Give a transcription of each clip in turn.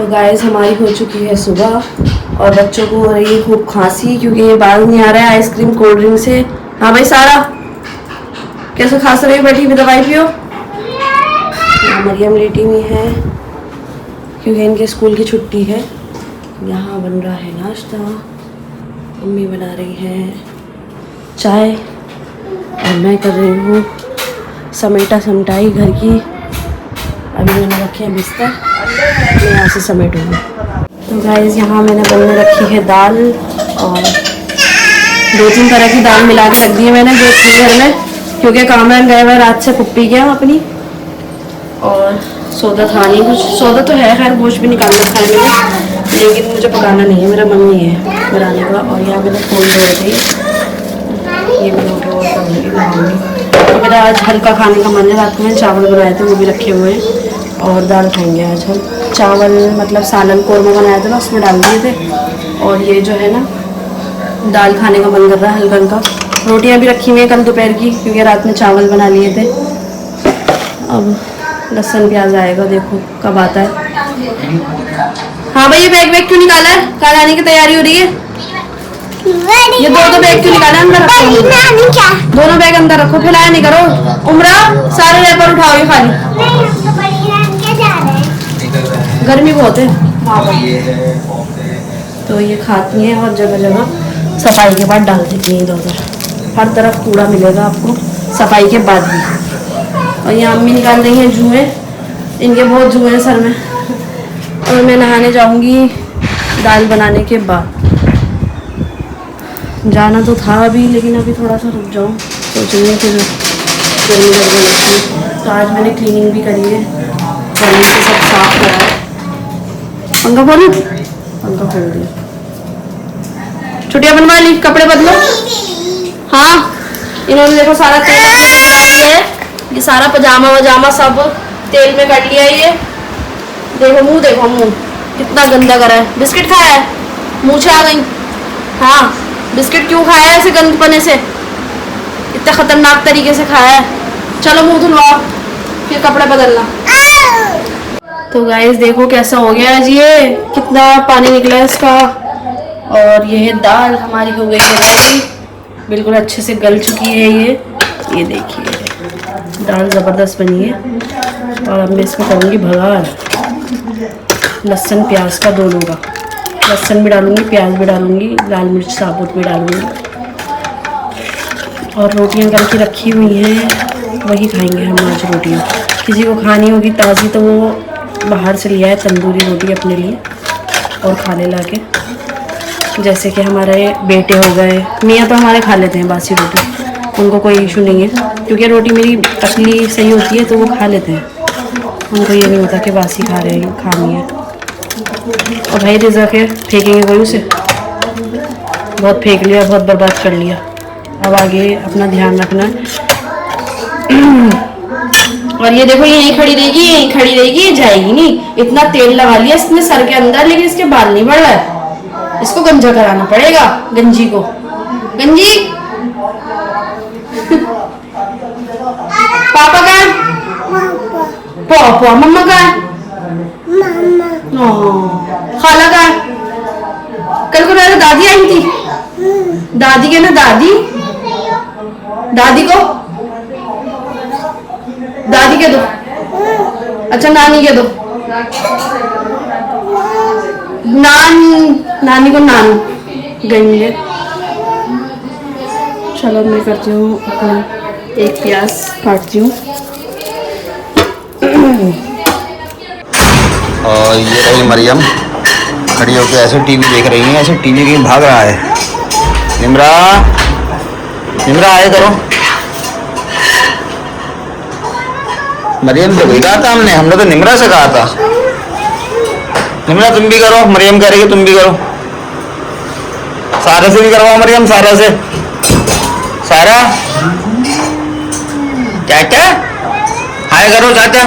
तो गाइस हमारी हो चुकी है सुबह और बच्चों को हो रही है खूब खांसी क्योंकि ये बाल नहीं आ रहा है आइसक्रीम कोल्ड ड्रिंक से। हाँ भाई सारा कैसे खांस रही बैठी हुई, दवाई पियो। मरियम लेटी हुई है क्योंकि इनके स्कूल की छुट्टी है। यहाँ बन रहा है नाश्ता, मम्मी बना रही है चाय और मैं कर रही हूँ समेटा समटाई घर की। अभी मैंने रखे हैं बिस्तर, मैं यहाँ से समेटूँगी। तो गाइस यहाँ मैंने बनने रखी है दाल और 2-3 तरह की दाल मिला के रख दी है मैंने जो थी घर में, क्योंकि कामरान गए हुए रात से पुप्पी गया अपनी और सौदा था नहीं कुछ। सौदा तो है खैर, गोश्त भी निकाल रखा है मैंने, लेकिन मुझे पकाना नहीं है, मेरा मन नहीं है बनाने का। और यहाँ मैंने फूल धोए थे, ये मैं धो और बनाऊँगी। तो मेरा आज हल्का खाने का मन है। रात को मैंने चावल बनाए थे वो भी रखे हुए हैं और दाल खाएंगे आज हम। चावल मतलब सालन कौरमा बनाया था ना, उसमें डाल दिए थे। और ये जो है ना दाल खाने का मन कर रहा है हल्का हल्का। रोटियां भी रखी हुई हैं कल दोपहर की क्योंकि रात में चावल बना लिए थे। अब लहसुन प्याज आएगा, देखो कब आता है। हाँ भाई ये बैग क्यों निकाला है? कल आने की तैयारी हो रही है। ये दो बैग क्यों निकाला? अंदर रखो, दोनों बैग अंदर रखो, फैलाया नहीं करो। उमरा सारे रैपर उठाओ ये खाली, गर्मी बहुत है। तो ये खाती हैं और जगह जगह सफाई के बाद डाल देती हैं इधर उधर। हर तरफ कूड़ा मिलेगा आपको सफाई के बाद भी। और ये अम्मी निकाल रही हैं जुएँ, इनके बहुत जुएँ हैं सर में। और मैं नहाने जाऊंगी दाल बनाने के बाद। जाना तो था अभी, लेकिन अभी थोड़ा सा रुक जाऊँ, सोचेंगे फिर गर्मी लग रही थी। तो आज मैंने क्लीनिंग भी करी है, जल्दी से सब साफ करा है। पंखा खोलूं? पंखा खोल दिया। छुट्टियाँ बनवा ली, कपड़े बदलो। हाँ इन्होंने देखो सारा तेल है, ये सारा पजामा वजामा सब तेल में काट लिया। ये देखो मुंह, देखो मुंह कितना गंदा करा है। बिस्किट खाया है, मुँह से आ गई। हाँ बिस्किट क्यों खाया है ऐसे गंद पने से? इतने खतरनाक तरीके से खाया है। चलो मुंह धुलवाओ फिर कपड़े बदलना। तो गाइस देखो कैसा हो गया आज, ये कितना पानी निकला है इसका। और ये दाल हमारी हो गई है रेडी, बिल्कुल अच्छे से गल चुकी है ये देखिए दाल ज़बरदस्त बनी है। और अब मैं इसमें करूँगी भगार, लहसुन प्याज का दोनों का। लहसुन भी डालूँगी, प्याज भी डालूँगी, लाल मिर्च साबुत भी डालूँगी। और रोटियाँ करके रखी हुई हैं, वही खाएंगे हम आज रोटियाँ। किसी को खानी होगी ताज़ी तो वो बाहर से लिया है तंदूरी रोटी अपने लिए और खाने ला के। जैसे कि हमारे बेटे हो गए, मियाँ तो हमारे खा लेते हैं बासी रोटी, उनको कोई इशू नहीं है क्योंकि रोटी मेरी पतली सही होती है तो वो खा लेते हैं। उनको ये नहीं होता कि बासी खा रहे हैं, खानी है। और भाई रिज़क है, फेंकेंगे कोई उसे? बहुत फेंक लिया, बहुत बर्बाद कर लिया। अब आगे अपना ध्यान रखना है। और ये देखो यहीं खड़ी रहेगी, यहीं खड़ी रहेगी, ये जाएगी नहीं। इतना तेल लगा लिया इसने सर के अंदर, लेकिन इसके बाल नहीं बढ़ रहा है। इसको गंजा कराना पड़ेगा, गंजी को। गंजी पापा का पापा, मम्मा का खाला का। कल को मेरे दादी आई थी, दादी के ना दादी, दादी को दादी के दो। अच्छा नानी के दो, नानी को नान गंजे। चलो मैं करती हूँ अपना एक प्याज काटती हूँ। और ये रही मरियम खड़ी होकर ऐसे टीवी देख रही है, ऐसे टीवी कहीं भाग रहा है। निमरा निमरा आए करो। मरियम से भी कहा था हमने तो निमरा से कहा था। निमरा तुम भी करो, मरियम कह रही है तुम भी करो। सारा से भी करवाओ मरियम, सारा से। सारा चाचा हाय करो, चाचा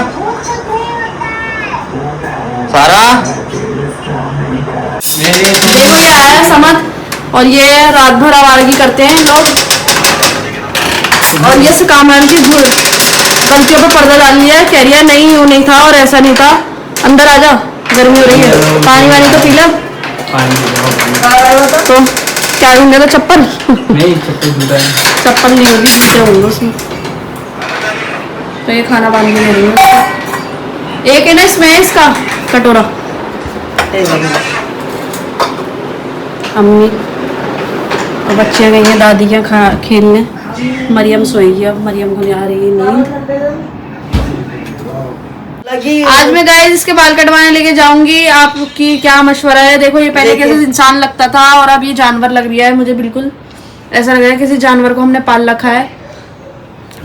सारा। देखो ये आया है समझ, और ये रात भर आवारगी करते हैं लोग। और ये कामरान की गलतियों पर पर्दा डाल लिया है, कह रही है नहीं वो नहीं था और ऐसा नहीं था। अंदर आ जा, गर्मी हो रही है, पानी वानी तो पी लो। तो क्या लूंगा तो चप्पल नहीं, चप्पल नहीं होगी, जूते होंगे उसमें। तो ये खाना पानी में ले रही हूँ। एक है ना इसमें इसका कटोरा। अम्मी और बच्चे गई हैं दादी के खेलने। मरियम सोएगी अब, मरियम को नहीं आ रही है नींद। आज मैं गाइस इसके बाल कटवाने लेके जाऊंगी। आपकी क्या मशवरा है? देखो ये पहले कैसे इंसान लगता था और अब ये जानवर लग रहा है। मुझे बिल्कुल ऐसा लग रहा है किसी जानवर को हमने पाल रखा है।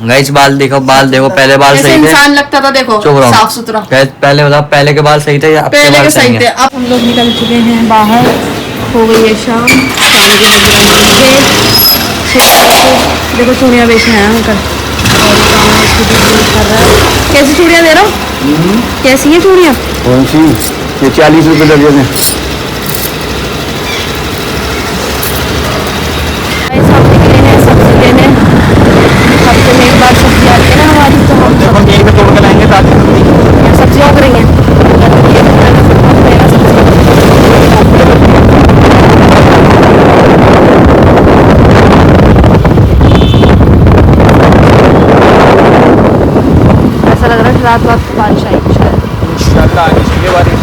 गाइस बाल देखो पहले बाल ऐसे सही थे। इंसान लगता था, देखो साफ सुथरा। पहले बताओ, पहले के बाल सही थे या अब के पहले बाल के सही थे। अब हम लोग निकल चुके हैं बाहर, हो गई है शाम। देखो चूड़ियाँ बेचने आया अंकल कर रहा है। कैसी चूड़ियाँ दे रहा हूँ? कैसी है चूड़ियाँ? कौन सी? ये 40 रुपए दर्जन है। सब्जी लेने हफ्ते में एक बार सब्जी आती है ना हमारी, तो हम यहीं पे तोड़ के लाएंगे ताकि सब्जियाँ उग रही हैं। ऐसा लग रहा है रात बारिश आएगी शायद। इंशाल्लाह आनी चाहिए बारिश।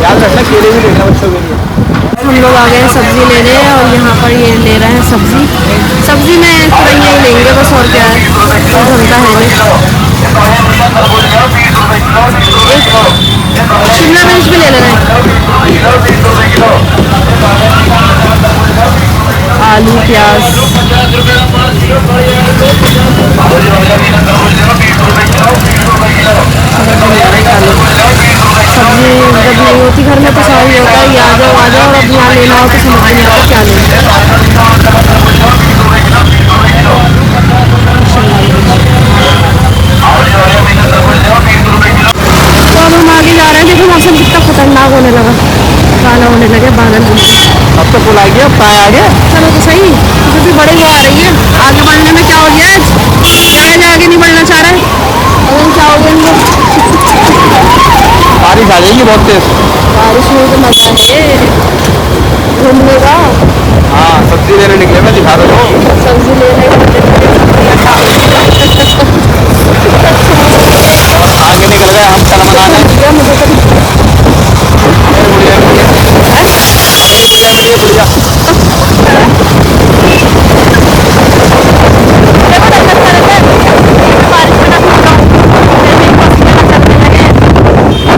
याद रखना केले भी लेना बच्चों के लिए। हम लोग आ गए हैं सब्जी लेने और यहाँ पर ये ले रहे हैं सब्जी में तुरंत ही लेंगे बस, और क्या है, धंधा है नहीं। शिमला मिर्च भी ले लेना है, आलू प्याज। सब्जी जब नहीं होती घर में तो सारी होता है, ये आ जाओ और अब यहाँ लेना हो तो समझ नहीं आता क्या लेना। तो अब हम आगे जा रहे हैं। देखो मौसम कितना खतरनाक होने लगा, काला होने लगे बादल। अब तो फुल आ गया, अब कहाँ आ गया? चलो तो सही, क्योंकि बड़े वो आ रही है। आगे बढ़ने में क्या हो गया? क्या है आगे नहीं बढ़ना चाह रहा है? अगर क्या हो गया इनको? बारिश आ जाएगी बहुत तेज। बारिश में तो मजा है घूमने का। हाँ सब्जी लेने निकले, मैं दिखा रहा हूँ। सब्जी लेने आगे निकल गए हम चल मनाने। मुझे कभी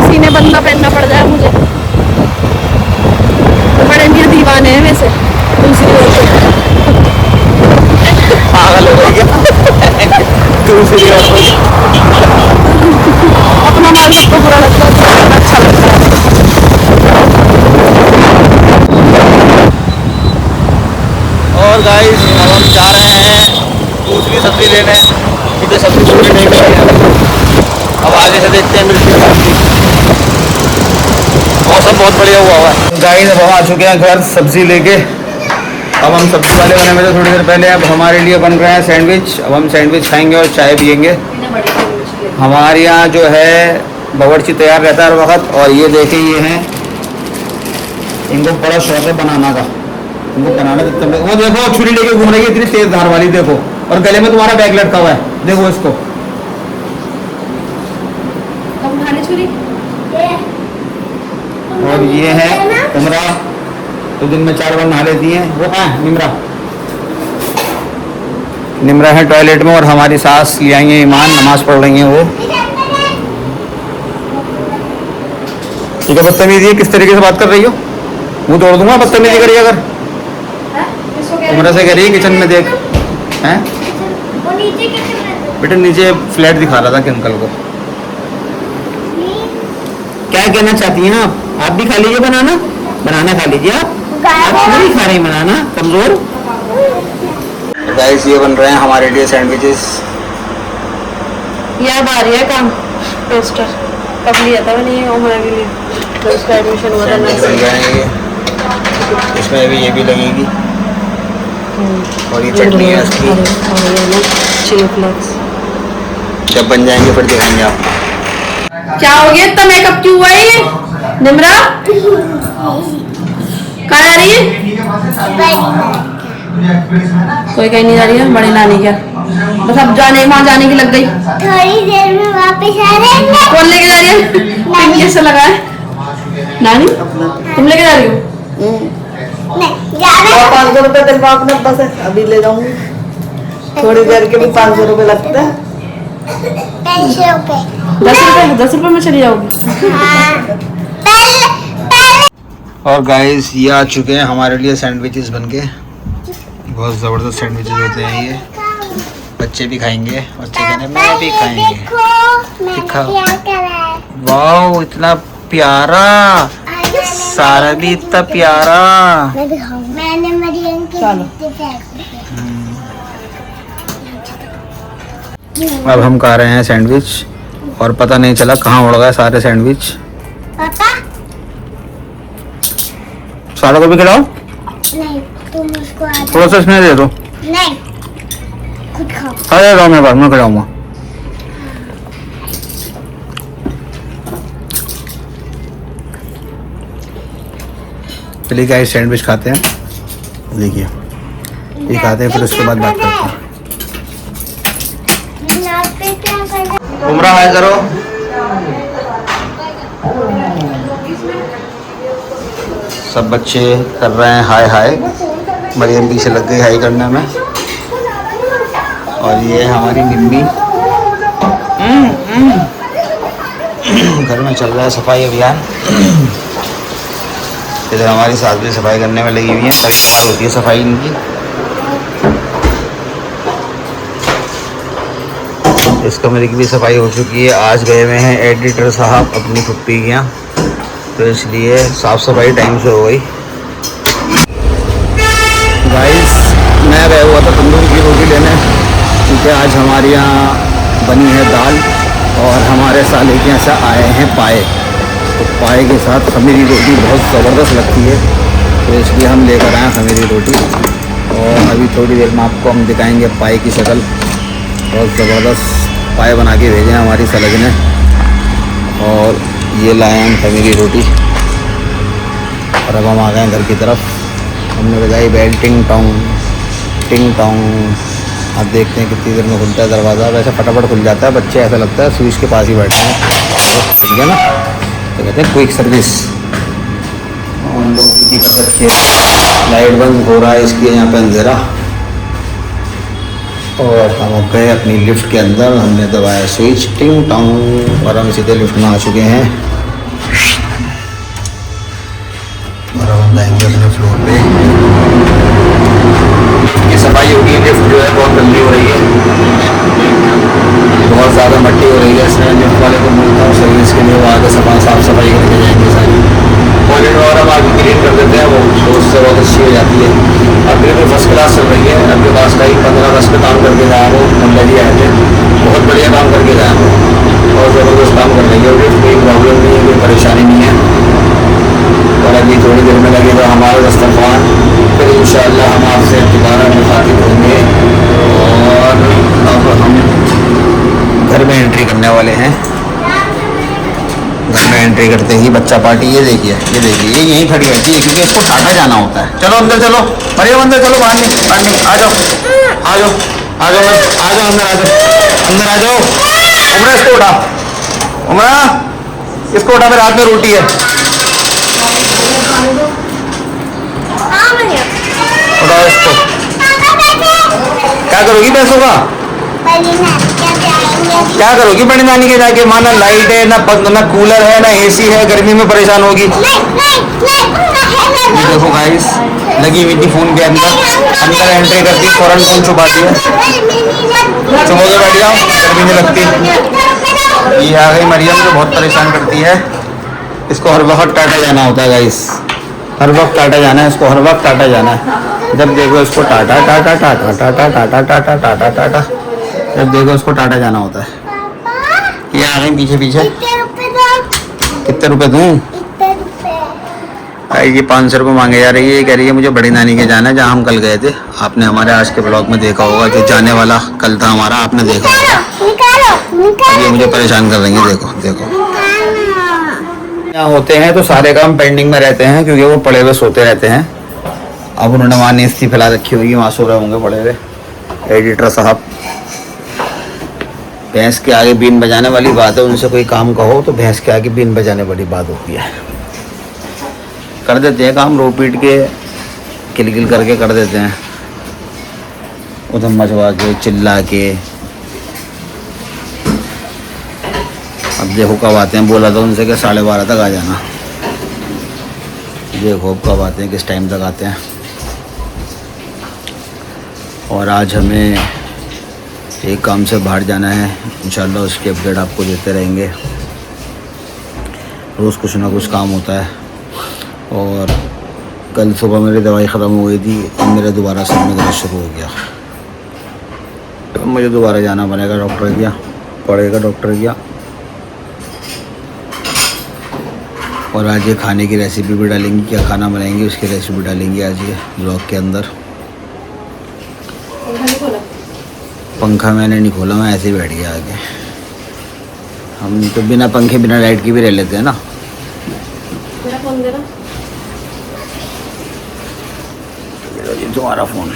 सीने बंद पहनना पड़ जाए मुझे। बड़े मेरे दीवाने हैं वैसे दूसरी ओर से। पागल हो गई क्या? दूसरी ओर अपना माल सबको बुरा लगता है, अच्छा लगता है। और गाइस अब हम जा रहे हैं दूसरी सब्जी लेने, क्योंकि सब्जी पूरी नहीं मिली है। अब आगे से देखते हैं मिलती है सब्जी। मौसम बहुत बढ़िया हुआ है गाइस। अब हम आ चुके हैं घर सब्जी लेके। अब हम सब्जी वाले बने में तो थोड़ी देर पहले, अब हमारे लिए बन रहे हैं सैंडविच। अब हम सैंडविच खाएंगे और चाय पियेंगे। हमारे यहाँ जो है बावर्ची तैयार रहता है हर वक्त। और ये देखें, ये हैं, इनको बड़ा शौक है बनाना का। इनको बनाना तो वो देखो छुरी लेके घूम रही है, इतनी तेज धार वाली देखो। और गले में तुम्हारा बैग लटका हुआ है, देखो इसको। और ये है उमरा, तो दिन में 4 बार नहा लेती हैं। वो कहाँ है निमरा है टॉयलेट में। और हमारी सास ले आई हैं ईमान, नमाज पढ़ रही हैं वो। ठीक है, बदतमीजी है, किस तरीके से बात कर रही हो? वो तोड़ दूंगा बदतमीजी करिए अगर। उमरा से कह रही है किचन में देख हैं बेटा, नीचे फ्लैट दिखा रहा था कि अंकल को। क्या कहना चाहती हैं आप भी खा लीजिए बनाना खा लीजिए। आप क्यों नहीं खा रही बनाना, कमजोर? गाइस ये बन रहे हैं हमारे लिए सैंडविचेस। ये अब आ रही है काम टोस्टर, कब लिया था मैंने ये उमरा के लिए जब उसका एडमिशन हुआ था। बन जाएंगे, इसमें भी ये भी लगेगी। और ये चटनी है इसकी, चिली फ्लेक्स। जब बन जाएंगे फिर दिखाएंगे आपको। क्या हो गया, इतना मेकअप क्यों हुआ है ये? निमरा कहाँ जा रही है? कोई कहीं नहीं जा रही है, बड़ी नानी क्या बस अब जाने वहाँ जाने की लग गई। थोड़ी देर में वापस आ रहे हैं। कौन लेके जा रही है? पिंक कैसा लगा है? नानी तुम लेके जा रही हो? नहीं जा रहे हैं। 500 रुपये दिलवा अपने बस अभी ले जाऊंगी। थोड़ी देर के भी 500 रुपये लगते हैं। 10 रुपए में चली जाओगी? हाँ। और गाइस ये आ चुके हैं हमारे लिए सैंडविचेस बनके। बहुत ज़बरदस्त सैंडविचेस होते हैं ये। बच्चे भी खाएंगे, बच्चे कहने मैं भी खाएंगे। दिखाओ। वाओ इतना प्यारा, सारा भी इतना प्यारा। मैंने मरियम के अब हम खा रहे हैं सैंडविच और पता नहीं चला कहाँ उड़ गए सारे सैंडविच। पापा सारा को भी खिलाओ, नहीं तुम उसको थोड़ा सा इसमें दे दो। नहीं खुद खाओ। अरे रहो मेरे पास, मैं खिलाऊंगा। चलिए गाइस सैंडविच खाते हैं। देखिए ये खाते हैं फिर उसके बाद बात करते हैं। उमरा हाय करो। सब बच्चे कर रहे हैं हाय हाय। मरियम पीछे लग गई हाय करने में। और ये हमारी मिम्मी घर में चल रहा है सफाई अभियान। इधर हमारी सास भी सफाई करने में लगी हुई है। कभी कभार होती है सफाई इनकी। इस कमरे की भी सफाई हो चुकी है। आज गए हुए हैं एडिटर साहब अपनी पुप्पी के यहाँ, तो इसलिए साफ़ सफाई टाइम से हो गई। गाइस मैं गया हुआ था तंदूर की रोटी लेने, क्योंकि आज हमारे यहाँ बनी है दाल और हमारे साले के यहाँ से आए हैं पाए। तो पाए के साथ खमीरी रोटी बहुत ज़बरदस्त लगती है, तो इसलिए हम लेकर आए खमीरी रोटी। और अभी थोड़ी देर में आपको हम दिखाएंगे पाए की शक्ल। बहुत ज़बरदस्त पाए बना के भेजे हैं हमारी सलग ने। और ये लाए हम खमीरी रोटी और अब हम आ गए घर की तरफ। हमने बजाई बैल टिंग टोंग टिंग टोंग। अब देखते हैं कितनी देर में खुलता है दरवाज़ा। वैसे फटाफट खुल जाता है, बच्चे ऐसा लगता है स्विच के पास ही बैठे हैं। ठीक है ना, तो कहते हैं क्विक सर्विस। हम लोग भी कर सकते हैं। लाइट बंद हो रहा है इसलिए यहाँ पे अंधेरा। और हम गए अपनी लिफ्ट के अंदर, हमने दबाया स्विच टिंग टोंग और हम सीधे लिफ्ट में आ चुके हैं। और अब हम जाएंगे अपने फ्लोर पे। ये सफाई होगी, लिफ्ट जो है बहुत गंदी हो रही है, बहुत ज़्यादा मट्टी हो रही है। इसमें लिफ्ट वाले को बोलता हूँ सर्विस के लिए वो आगे साफ़ सफाई करके जाएंगे सारी। कॉरिडोर और हम आगे क्लीन कर देते हैं, वो उससे बहुत अच्छी हो जाती है। अब बिल्कुल फर्स्ट क्लास चल रही है। आपके पास का ही 15-10 पे काम करके जाए वो मंडली आए थे, बहुत बढ़िया काम करके जाए वो, बहुत ज़बरदस्त काम कर रही है। लिफ्ट कोई प्रॉब्लम नहीं है, कोई परेशानी नहीं है। और अभी थोड़ी देर में लगेगा हमारा दस्तरखान, फिर इंशाअल्लाह हम आपसे दोबारा मुखातिब होंगे। और अब हम घर में एंट्री करने वाले हैं। घर में एंट्री करते ही बच्चा पार्टी ये देखिए ये यहीं खड़ी रहती है, क्योंकि इसको टाटा जाना होता है। चलो अंदर चलो, मरियम अंदर चलो, बाहर नहीं आ जाओ आ जाओ आ जाओ आ जाओ अंदर आ जाओ अंदर आ जाओ। उमरा इसको उठा, उमरा इसको उठा, मेरे हाथ में रोटी है। उठाओ इसको। क्या करोगी पैसों का? क्या करोगी बड़ी नानी के जाके? वहाँ ना लाइट है, ना कूलर है, ना एसी है, गर्मी में परेशान होगी। देखो गाइस लगी हुई थी फोन के अंदर एंट्री करती फौरन फोन छुपा दिया। चुप के बैठ जाओ, गर्मी नहीं लगती। ये आ गई मरियम जो बहुत परेशान करती है। इसको हर वक्त टाटा जाना होता है गाइस, हर वक्त टाटा जाना है इसको, हर वक्त टाटा जाना है। जब देखो इसको टाटा टाटा टाटा टाटा टाटा टाटा टाटा टाटा, जब देखो इसको टाटा जाना होता है। ये आ गई पीछे पीछे। कितने रुपए दूँ? ये 500 रुपये मांगे जा रही है। ये कह रही है मुझे बड़ी नानी के जाना है, जहाँ हम कल गए थे। आपने हमारे आज के ब्लॉग में देखा होगा, जो जाने वाला कल था हमारा, आपने देखा होगा। ये मुझे परेशान कर रही है, देखो देखो। यहाँ होते हैं तो सारे काम पेंडिंग में रहते हैं क्योंकि वो पड़े हुए सोते रहते हैं। अब उन्होंने वहाँ नेस्ती फैला रखी होगी, वहाँ सो रहे होंगे पड़े हुए एडिटर साहब। भैंस के आगे बीन बजाने वाली बात है, उनसे कोई काम कहो तो भैंस के आगे बीन बजाने वाली बात होती है। कर देते हैं काम, रो पीट के किलकिल करके कर देते हैं, उधम मचवा के चिल्ला के। अब देखो कब आते हैं, बोला था उनसे कि 12:30 तक आ जाना। देखो अब कब आते हैं, किस टाइम तक आते हैं। और आज हमें एक काम से बाहर जाना है, इंशाल्लाह उसकी अपडेट आपको देते रहेंगे। रोज़ कुछ ना कुछ काम होता है। और कल सुबह मेरी दवाई ख़त्म हो गई थी, अब मेरा दोबारा सर में दर्द शुरू हो गया। तो मुझे दोबारा जाना पड़ेगा डॉक्टर किया। और आज ये खाने की रेसिपी भी डालेंगी, क्या खाना बनाएंगी उसकी रेसिपी डालेंगी आज ये ब्लॉग के अंदर। पंखा मैंने नहीं खोला, मैं ऐसे ही बैठ गया आगे। हम तो बिना पंखे बिना लाइट की भी रह लेते हैं ना। ये तुम्हारा फ़ोन।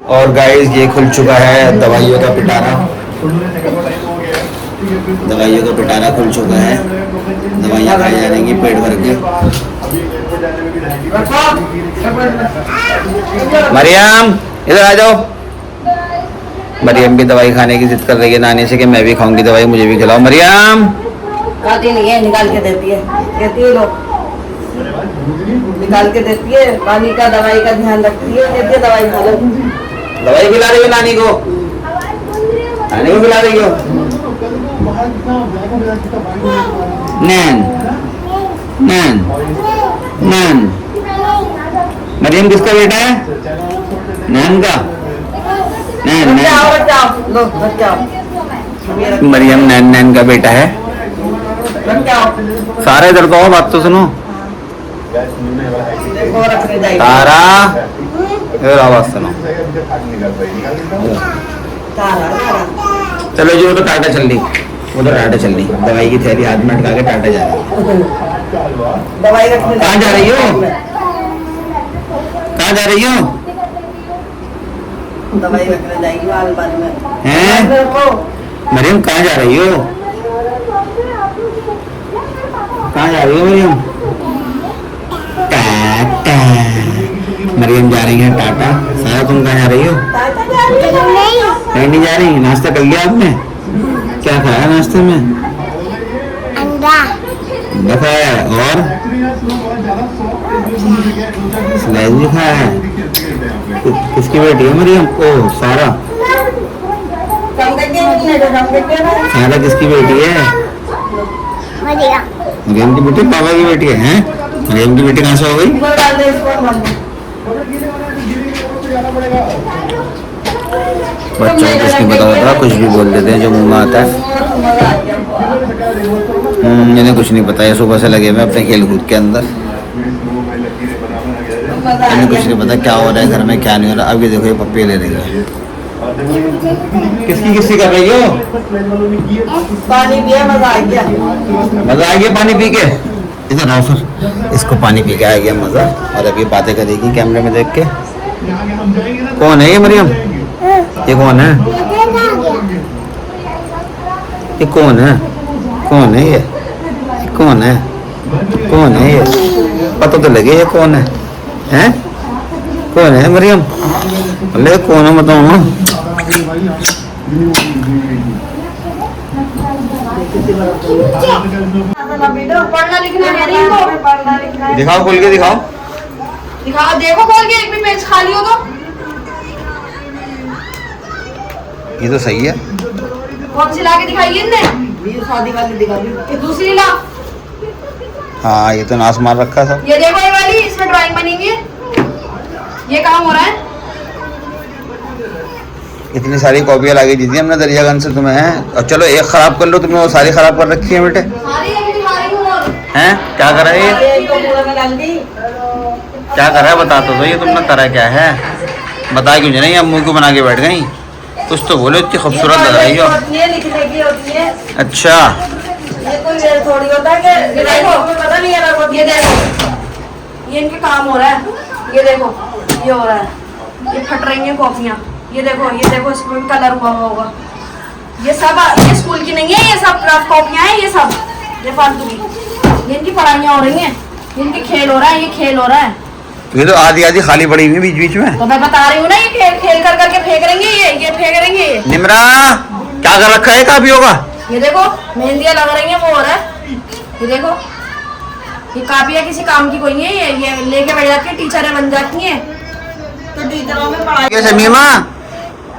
और गाइस ये खुल चुका है दवाइयों का पिटारा। दवाइयों का पिटारा खुल चुका है, दवाइयाँ खाई जा रही पेट भर के। मरियम इधर आ जाओ। मरियम भी दवाई खाने की जिद कर रही है नानी से कि मैं भी खाऊंगी दवाई, मुझे भी खिलाओ। मरियम खाती नहीं है, निकाल के देती है, कहती है लो, निकाल के देती है। पानी का दवाई का ध्यान रखती है, कहती है दवाई खा लो। दवाई खिला रही हो नानी को, नानी को खिला रही हो। नैन नैन नैन। मरियम किसका बेटा है? नैन का। नैन लो बच्चाओ। मरियम नैन का बेटा है। सारे इधर तो बात तो सुनो। तारा इधर आवाज सुनो। चलो जी वो तो टाटा चल रही, दवाई की थैली हाथ में अटका के टाटा जा रही। दवाई रखने कहाँ जा रही हो? कहाँ जा रही हो? दवाई रखने जाएगी बाद में। हैं? मरियम कहाँ जा रही हो? कहाँ जा रही हो मरियम? टाटा। मरियम जा रही है टाटा। सारा तुम कहाँ जा रही हो? कहीं नहीं जा रही। नाश्ता कर लिया आपने? क्या खाया नाश्ते में? अंडा खाया है और स्लाइस भी खाया है। किसकी बेटी है मरियम? ओ सारा। सारा किसकी बेटी है? मरियम की बेटी पापा की बेटी है, हैं? मरियम की बेटी कहाँ से हो गई? बच्चों को कुछ नहीं पता होता, कुछ भी बोल देते हैं जो मुंह में आता है। इन्हें कुछ नहीं पता है, सुबह से लगे हुए अपने खेल कूद के अंदर। इन्हें कुछ नहीं पता क्या हो रहा है घर में, क्या नहीं हो रहा। अभी देखो ये पप्पी ले रही है। किसकी कर रही हो? पानी पिया, मजा आ गया। मजा आ गया पानी पी के? इधर आओ फिर। इसको पानी पी के आ गया मजा, और अभी बातें करेगी कैमरे में देख के। कौन है ये मरियम? ये कौन है? ये कौन है? कौन है ये? कौन है? कौन है ये? पता तो लगे ये कौन है? हैं? कौन है मरियम? अरे कौन है बताओ ना। पढ़ना लिखना है नहीं इनको। दिखाओ खोल के दिखाओ। दिखाओ, देखो खोल के, एक भी पेज खाली हो तो। ये तो सही है। कौन सी ला के दिखाई इनने? शादी वाली दिखा दी। ये दूसरी ला। हाँ ये तो नाश मार रखा सब। ये देखो ये वाली, इसमें ड्राइंग बनी हुई है। ये काम हो रहा है। इतनी सारी कॉपियाँ लाके दी थी हमने दरियागंज से तुम्हें, हैं? और चलो एक खराब कर लो, तुमने वो सारी खराब कर रखी है बेटे। सारी अभी दिखा रही हूँ। और हैं क्या कर रहा है ये? क्या कर रहा है बता तो ये तुमने करा क्या है? बता क्यों नहीं, अब मुँह को बना के बैठ गई। कुछ तो बोलो, इतनी खूबसूरत लग रही हो। लिखने की होती है। अच्छा ये कोई ये थोड़ी होता है कि ये देखो, पता नहीं है ना ये देखो, ये इनके काम हो रहा है। ये देखो, ये हो रहा है, ये फट रही हैं कॉपियाँ। ये देखो इसमें कलर हुआ होगा। ये सब ये स्कूल की नहीं है, ये सब क्राफ्ट कॉपियाँ हैं, ये सब ये फालतू की। ये इनकी पढ़ाइयाँ हो रही हैं, इनके खेल हो रहा है, ये खेल हो रहा है। ये तो आधी आधी खाली पड़ी हुई बीच बीच में। तो मैं बता रही हूँ ना, ये खेल कर करके फेंक रहेंगे, ये फेंक रहेंगे। निमरा क्या कर रखा है कापियों का? ये देखो मेहंदियाँ लग रही हैं, वो हो रहा है। ये देखो, ये कापियाँ किसी काम की कोई नहीं है, ये लेके बैठ जाती है, टीचरें बन जाती हैं। तो टीचरों में पढ़ाई कैसे मीमा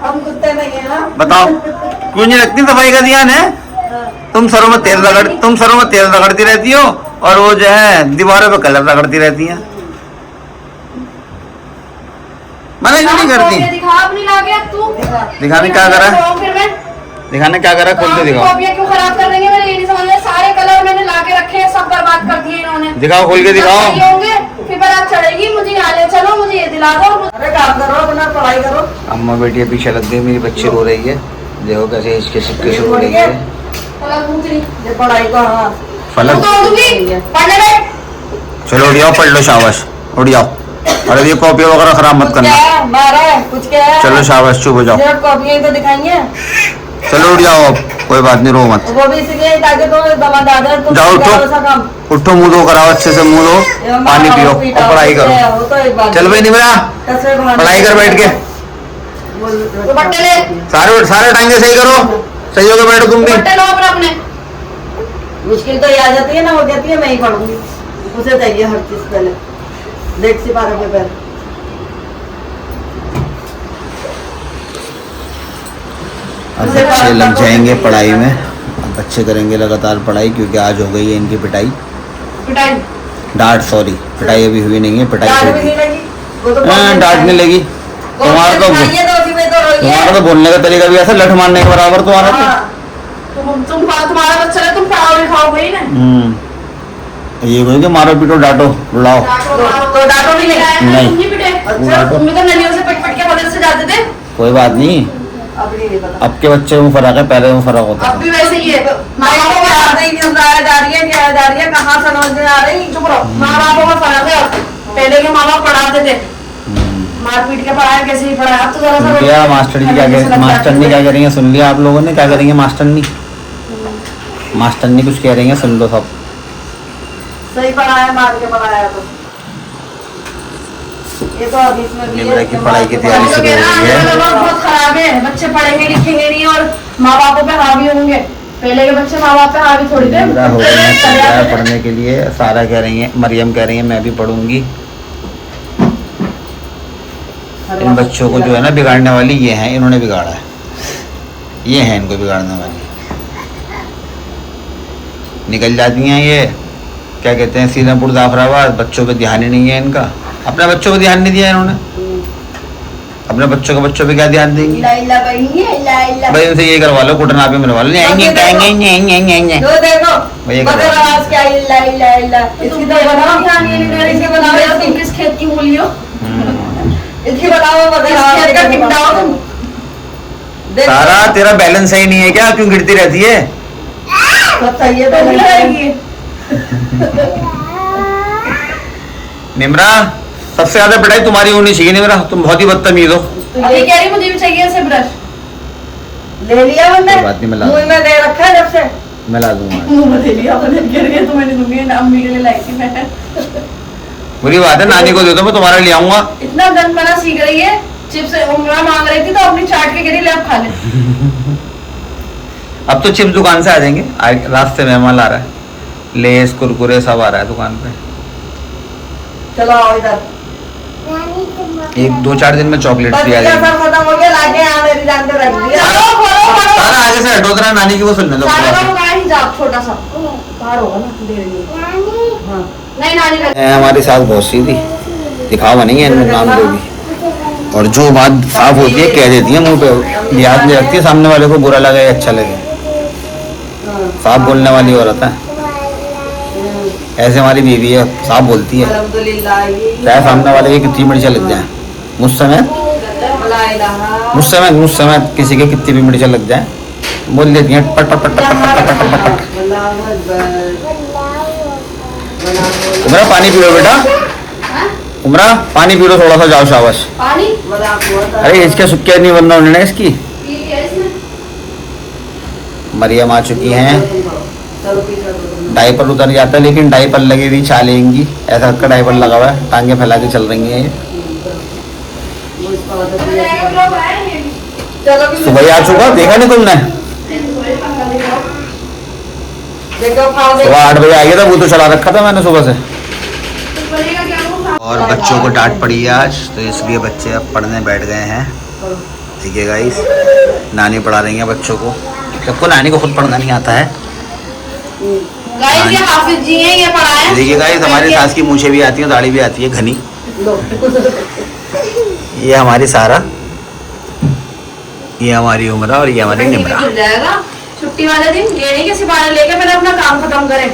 हम कुत्ते नहीं है ना। बताओ, क्यों नहीं रखती सफाई का ध्यान है? तुम सरों में तेल रगड़ती रहती हो और वो जो है दीवारों पे कलर रगड़ती रहती है। मना क्यों नहीं करती? दिखा अपनी लाके तू। दिखाने क्या करा? फिर मैं दिखाने क्या करा? खोल के दिखाओ। कॉपियाँ क्यों खराब कर देंगे? मैंने ये नहीं समझ में, सारे कलर मैंने लाके रखे हैं, सब बर्बाद कर दिए इन्होंने। दिखाओ, खोल के दिखाओ। ये होंगे फिर बारात चढ़ेगी, मुझे यहाँ ले चलो, मुझे ये दिला दो। अरे काम करो अपना, पढ़ाई करो। अम्मा बेटी पीछे लग गई, मेरी बच्ची रो रही है। देखो कैसे इसके सिक्के से रो रही है। ये पढ़ाई को हाँ फलक पढ़ने बैठ। चलो उड़ जाओ, पढ़ लो, शाबाश उड़ जाओ। और ये कॉपी वगैरह खराब मत करना। क्या है? मारा है कुछ क्या है? चलो शाबाश, चुप हो जाओ। जब कॉपियाँ तो दिखाएंगे। चलो उठ जाओ, अब कोई बात नहीं, रो मत। वो भी इसलिए ताकि तुम दवा दादा तुम जाओ, उठो। सा काम उठो, मुंह धो कराओ, अच्छे से मुंह धो, पानी पियो और पढ़ाई करो। चल भाई निमरा, पढ़ाई कर बैठ के। दुपट्टे ले, सारे टांगे सही करो, सही होकर बैठो तुम भी। दुपट्टे लो अपने अपने। मुश्किल तो ये आ जाती है ना, वो कहती है मैं ही पढ़ूंगी, उसे चाहिए हर चीज पहले। देख सिपारा के पहले अब बच्चे लग जाएंगे पढ़ाई में। अब बच्चे करेंगे लगातार पढ़ाई, क्योंकि आज हो गई है इनकी पिटाई। पिटाई डांट, सॉरी, पिटाई अभी हुई नहीं है, पिटाई डांट भी होगी। नहीं लगी, वो तो हाँ, डांटने लगी। तुम्हारा तो बोलने का तरीका भी ऐसा, लठ मारने के बराबर तुम्हारा तो। तुम्हारा बच्चा है, तुम पढ़ाओ लिखाओ भाई ना। ये कोई कि मारो पीटो डांटो रुलाओ। तो डांटो भी नहीं। नहीं। तुम नहीं पिटे। अच्छा, तुम भी तो नलियों से पिट पिट के मदद से जाते थे। कोई बात नहीं, अब नहीं पता। अब के बच्चे में फर्क है, पहले में फर्क होता अब था। भी वैसे ही है। माँ माँ बापों को का याद नहीं क्यों जा रही है, क्या जा रही है, कहाँ समझ में आ रही। चुप रहो। माँ बापों का फर्क है। पहले के माँ बाप पढ़ाते थे, मार पीट के पढ़ाया, कैसे ही पढ़ाया। अब तो जरा सा क्या मास्टरनी क्या कह मास्टरनी क्या करेंगे, सुन लिया आप लोगों ने क्या करेंगे? मास्टरनी कुछ कह रही है, सुन लो सब। सही पढ़ाया, मार के पढ़ाया तो ये तो अभी इसमें भी निमरा है की पढ़ाई की तैयारी तो शुरू कह हो रहा गई है, है। बहुत खराब है, बच्चे पढ़ेंगे लिखेंगे नहीं और माँ बापों पे हावी होंगे। पहले के बच्चे माँ बाप पे हावी थोड़ी थे। निमरा हो रही है तैयार पढ़ने के लिए। सारा कह रही है, मरियम कह रही है मैं भी पढ़ूंगी। इन बच्चों को जो है ना बिगाड़ने वाली ये है, इन्होंने बिगाड़ा है, ये है इनको बिगाड़ने वाली। निकल जाती हैं ये, क्या कहते हैं, सीधमपुर जाफराबाद। बच्चों पे ध्यान ही नहीं है इनका, अपने बच्चों पे ध्यान नहीं दिया इन्होंने। अपने बच्चों पे क्या ध्यान देंगी? लाइला बनी है, लाइला भाई उनसे ये करवा लो, कुटना पे मरवा लो। जो देखो भैया मगर करवा आवाज क्या है, लाइला लाइला इसकी तो बनाओ, इसकी बनाओ, तुम किस खेत की मूली हो? इसकी बनाओ मगर किस आवाज खेत का कैसे टिड्डा हो बनाओ? तुम? देखो, सारा तेरा बैलेंस सही नहीं है क्या? क्यों गिरती रहती है? सब सही है तुम तो रहेगी। निमरा, सबसे ज्यादा पिटाई तुम्हारी होनी चाहिए निमरा, तुम बहुत ही बदतमीज हो। अभी कह रही मुझे भी चाहिए ऐसे ब्रश। ले लिया हमने, कोई बात नहीं, मैं ला मुंह में दे रखा है जब से। मैं ला दूंगा। मुंह में दे लिया मैंने, कह रही है तो मैंने दूंगी, अम्मी के लिए लाई थी मैं। बुरी बात है, नानी को दे दो, मैं तुम्हारे लिए आऊंगा। इतना गंद बना सीख रही है। चिप्स उंगला मांग रही थी तो अपनी चाट के कह रही ले अब खा ले। अब तो चिप्स दुकान से आ जाएंगे, रास्ते में मेहमान आ रहा है, लेस कुरकुरे सब आ रहा है दुकान पे। चलो आओ इधर। एक 2-4 दिन में चॉकलेट बस भी आ ये जाएगी। सब खत्म हो गया, लाके यहाँ मेरी जान पे रख दिया। चलो खोलो खोलो। सारा आगे से हटो, तेरा नानी की वो सुनने दो। सारा का लगाया हिजाब छोटा सा बाहर होगा ना, दे रही है। हाँ नहीं नानी का हमारी सास बहुत सीधी, दिखावा नहीं है इनमें नाम को भी। और जो बात साफ होती है कह देती है मुंह पे, याद नहीं रखती है सामने वाले को बुरा लगे या अच्छा लगे। साफ बोलने वाली औरत है, ऐसे हमारी बीवी है, साफ बोलती है, अल्हम्दुलिल्लाह। चाहे सामने वाले की कितनी मिर्चा लग जाए। मुझ समय किसी के कितनी भी मिर्चा लग जाए, बोल देती है पट पट पट पट पट पट पट पट। अल्लाह अकबर। उमरा पानी पी लो बेटा, उमरा पानी पी लो थोड़ा सा, जाओ शाबाश। पानी अरे इसके सुक्के नहीं बनना उन्होंने इसकी। मरियम आ चुकी हैं, डायपर उतर जाता है लेकिन डायपर लगे हुई चालेंगी, ऐसा का डायपर लगा हुआ है, टांगे फैला के चल रही हैं ये। सुबह ही आ चुका, देखा नहीं तुमने? सुबह 8 बजे आई था, वो तो चला रखा था मैंने सुबह से। और बच्चों को डांट पड़ी है आज, तो इसलिए बच्चे अब पढ़ने बैठ गए हैं। ठीक है गाइस, नानी पढ़ा रही है बच्चों को, सबको नानी को खुद पढ़ना नहीं आता है। गाइस ये हाफिज जी हैं, ये पढ़ाएं। देखिए गाइस, हमारी सास की मूछें भी आती हैं, दाढ़ी भी आती है घनी। ये हमारी सारा, ये हमारी उमरा और ये हमारी निमरा। छुट्टी वाले दिन ये नहीं कि सिपाही लेके पहले अपना काम खत्म करें।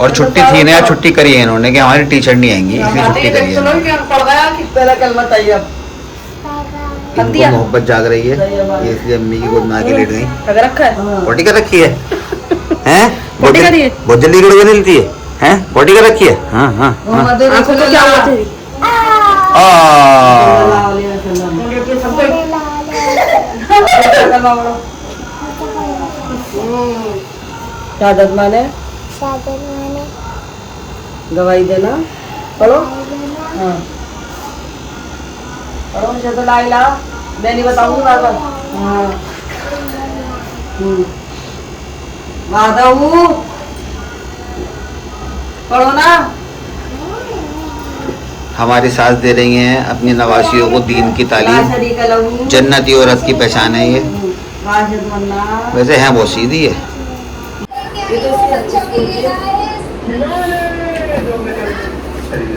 और छुट्टी थी ना, छुट्टी करी है इन्होंने कि हमारी टीचर नहीं आएंगी, इसलिए छुट्टी करी है। चलो क्या पढ़ गया कि पहला कलमा चाहिए अब। इनको मोहब्बत जाग रही है, ये इसलिए अम्मी की गोद में आके लेट गई। अगर रखा है पोटी कर रखी है, हैं? पोटी करी है? बहुत जल्दी गुड़ मिलती है, हैं? पोटी कर रखी है, हाँ हाँ हाँ। आंखों को क्या हुआ तेरी? शहादत माने गवाही देना, पढ़ो। हाँ पढ़ो, मुझे तो ला इला मैं नहीं बताऊंगी बार बार। हाँ वादा हूँ, पढ़ो ना। हमारी सास दे रही हैं अपनी नवासियों को दीन की तालीम, जन्नती औरत की पहचान है ये। वैसे हैं बहुत सीधी है।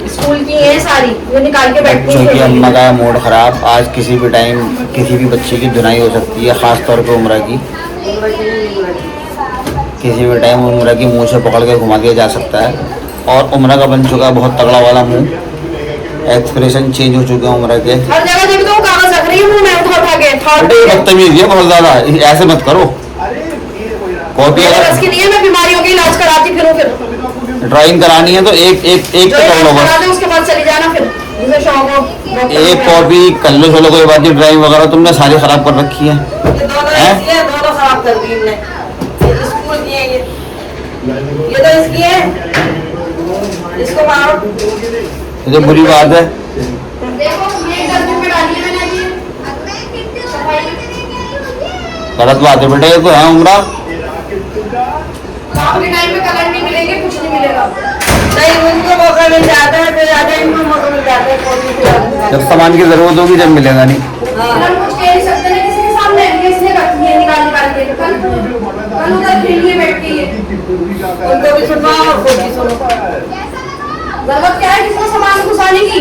स्कूल की है सारी, वो निकाल के बैठती बच्चों की है। अम्मा का है मूड खराब, आज किसी भी टाइम किसी भी बच्चे की धुनाई हो सकती है, खास तौर पे उम्र की। किसी भी टाइम उम्र की मुंह से पकड़ के घुमा दिया जा सकता है, और उम्र का बन चुका है बहुत तगड़ा वाला मुंह, एक्सप्रेशन चेंज हो चुके हैं उम्र के। हर जगह देखो तो वो कागज रख रही है मुंह में उठा उठा के। बदतमीजी है बहुत ज्यादा, ऐसे मत करो। कॉपी बस की नहीं है, मैं बीमारियों की इलाज कराती फिरूं, फिर ड्राइंग करानी है तो एक जो कर लो करा बस। दे उसके बाद चली जाना, फिर जिसे शौक हो। एक कॉपी कर लो, चलो कोई बात नहीं। ड्राइंग वगैरह तुमने सारी खराब कर रखी है। दोनों खराब कर दी इनने। ये स्कूल की है, ये तो इसकी है, इसको मारो। ये तो बुरी बात है। देखो ये डस्टबिन में डाली है मैंने ये गलत बात है बेटा, ये तो है उम्रा। आपके टाइम में कलर नहीं मिलेंगे, कुछ नहीं मिलेगा। नहीं उनको मौका मिल जाता है, फिर ज्यादा इनको मौका मिल जाता है कॉपी से। जब सामान की जरूरत होगी जब मिलेगा नहीं। हम कुछ कह नहीं सकते ना किसी के सामने, इसने रखी है निकाल के। कल उधर खेलिए बैठ के, उनको भी सुनवाओ और खुद भी सुनो। जरूरत क्या है किसको सामान घुसाने की?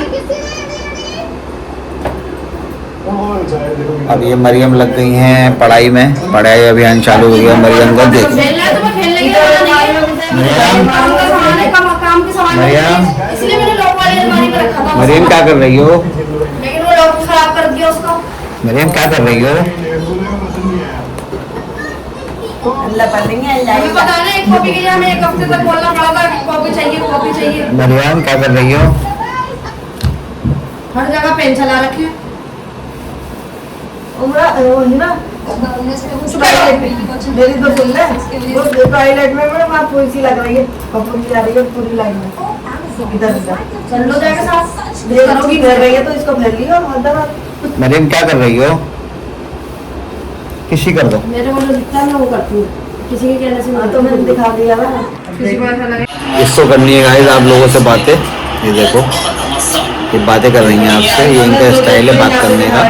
अब ये मरियम लग गई हैं पढ़ाई में, पढ़ाई अभियान चालू हो गया मरियम का। देखो खेलना है तो मैं खेलने के लिए काम का सामान है, काम के सामान मरियम, इसलिए मैंने लॉक वाली अलमारी में रखा था। मरियम क्या कर रही हो? लेकिन वो लॉक खराब कर दिया उसका। मरियम क्या कर रही हो? अल्लाह पढ़ लेंगे, अल्लाह मुझे पता है ना, एक कॉपी के लिए हमें एक हफ्ते तक बोलना पड़ा था, कॉपी चाहिए। मरियम क्या कर रही हो? हर जगह पेन चला रखे हैं। उम्रा वो है ना मेरी तो सुन ले, वो टॉयलेट में मेरे वहाँ थोड़ी सी लग रही है, कपड़ों की जा रही है पूरी लाइन में इधर इधर। चल लो जाके साथ देखोगी फेर रही है तो इसको फेर लियो अंदर। मरियम क्या कर रही हो? किसी कर दो। मेरे को जो दिखता है मैं वो करती हूँ, किसी के कहने से हाँ नहीं। तो मैंने दिखा दिया ना। किसी को ऐसा लगे इसको करनी है गाइस आप लोगों से बातें। ये देखो ये बातें कर रही हैं आपसे, ये इनका स्टाइल है बात करने का।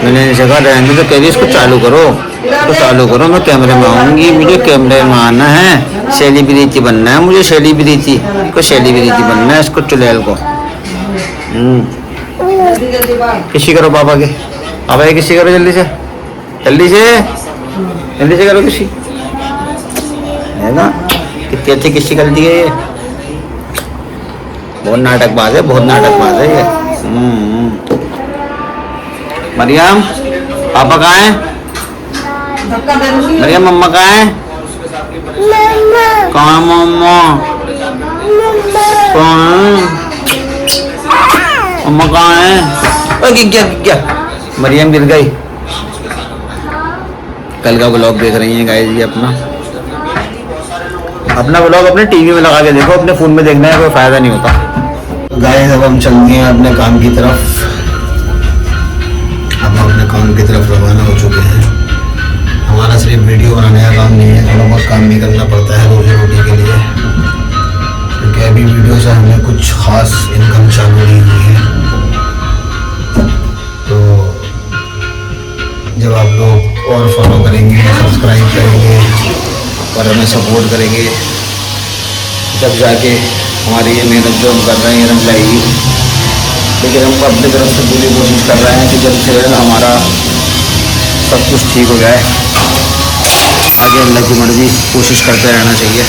मैंने इनसे कहा रहने तो कह रही इसको चालू करो, इसको चालू करो, मैं कैमरे में आऊँगी, मुझे कैमरे में आना है, सेलिब्रिटी बनना है मुझे, सेलिब्रिटी इसको सेलिब्रिटी बनना है, इसको चुड़ैल को। जल्दी जल्दी बात। किसी करो पापा के, पापा के किसी करो जल्दी से, जल्दी से जल्दी से करो किसी, है ना? कितनी अच्छी किसी कर दी है ये, बहुत नाटकबाज है, बहुत नाटकबाज है ये। मरियम पापा कहाँ हैं? धक्का दे दूंगी। मरियम मम्मा कहाँ हैं? मम्मा कहाँ मम्मा? कहाँ है? मम्मा कहाँ है? ओ क्या मरियम गिर गई। कल का ब्लॉग देख रही हैं गाइस, ये अपना ब्लॉग अपने टीवी में लगा के देखो, अपने फ़ोन में देखने का कोई फ़ायदा नहीं होता। गाइस अब हम चलते हैं अपने काम की तरफ। अब हम अपने काम की तरफ रवाना हो चुके हैं। हमारा सिर्फ वीडियो बनाने का काम नहीं है, थोड़ा बहुत काम भी करना पड़ता है रोजी रोटी के लिए, क्योंकि अभी वीडियो से हमें कुछ ख़ास इनकम चालू नहीं हुई है। तो जब आप लोग और फॉलो करेंगे, सब्सक्राइब करेंगे और हमें सपोर्ट करेंगे, जब जाके हमारी ये मेहनत जो हम कर रहे हैं रंग लाएगी। लेकिन हम अपनी तरफ से पूरी कोशिश कर रहे हैं कि जल्द से जल्द हमारा सब कुछ ठीक हो जाए। आगे अल्लाह की मर्जी, कोशिश करते रहना चाहिए।